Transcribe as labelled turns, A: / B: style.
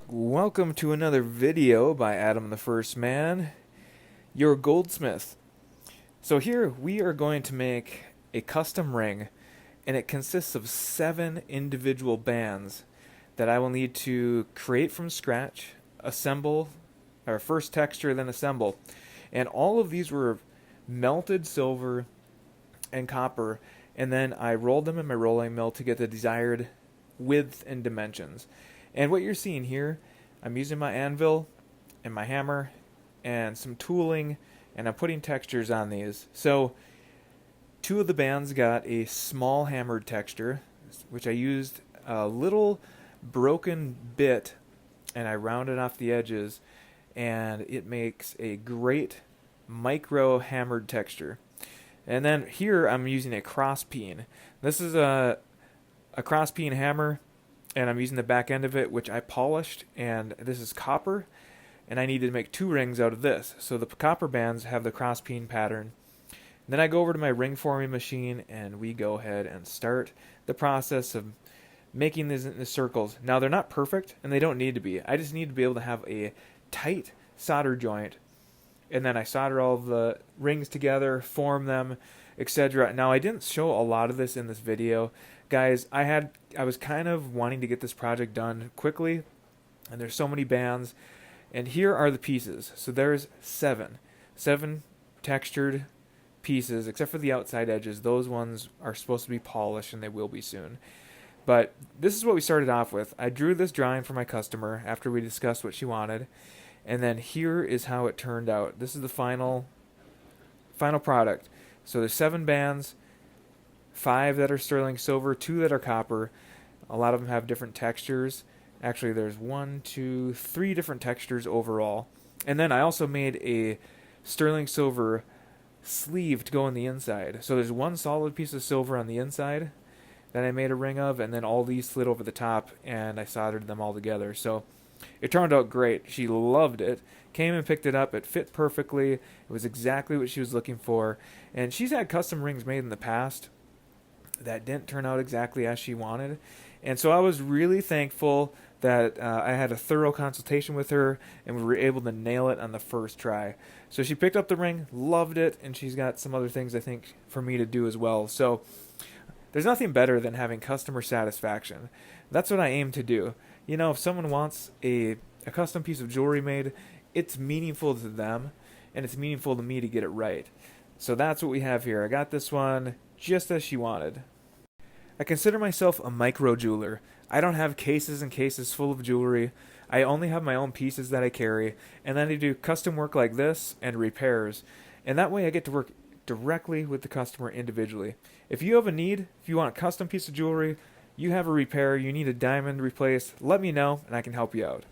A: Welcome to another video by Adam the First Man, your goldsmith. So here we are going to make a custom ring, and it consists of 7 individual bands that I will need to create from scratch, assemble, or first texture then assemble. And all of these were melted silver and copper, and then I rolled them in my rolling mill to get the desired width and dimensions. And what you're seeing here, I'm using my anvil and my hammer and some tooling, and I'm putting textures on these. So 2 of the bands got a small hammered texture, which I used a little broken bit and I rounded off the edges, and it makes a great micro hammered texture. And then here I'm using a cross peen. This is a cross peen hammer, and I'm using the back end of it, which I polished, and this is copper, and I needed to make 2 rings out of this. So the copper bands have the cross peen pattern. Then I go over to my ring forming machine, and we go ahead and start the process of making these into circles. Now they're not perfect, and they don't need to be. I just need to be able to have a tight solder joint, and then I solder all the rings together, form them, etc. Now I didn't show a lot of this in this video. Guys, I was kind of wanting to get this project done quickly, and there's so many bands, and here are the pieces. So there's 7 textured pieces, except for the outside edges. Those ones are supposed to be polished, and they will be soon. But this is what we started off with. I drew this drawing for my customer after we discussed what she wanted, and then here is how it turned out. This is the final product. So there's 7 bands, 5 that are sterling silver, 2 that are copper. A lot of them have different textures. Actually, there's 3 different textures overall. And then I also made a sterling silver sleeve to go on the inside. So there's 1 solid piece of silver on the inside that I made a ring of, and then all these slid over the top, and I soldered them all together. So it turned out great. She loved it. Came and picked it up. It fit perfectly. It was exactly what she was looking for. And she's had custom rings made in the past that didn't turn out exactly as she wanted. And so I was really thankful that I had a thorough consultation with her, and we were able to nail it on the first try. So she picked up the ring, loved it, and she's got some other things I think for me to do as well. So there's nothing better than having customer satisfaction. That's what I aim to do. You know, if someone wants a custom piece of jewelry made, it's meaningful to them, and it's meaningful to me to get it right. So that's what we have here. I got this one just as she wanted. I consider myself a micro jeweler. I don't have cases and cases full of jewelry. I only have my own pieces that I carry, and then I do custom work like this and repairs. And that way I get to work directly with the customer individually. If you have a need, if you want a custom piece of jewelry, you have a repair, you need a diamond replaced, let me know and I can help you out.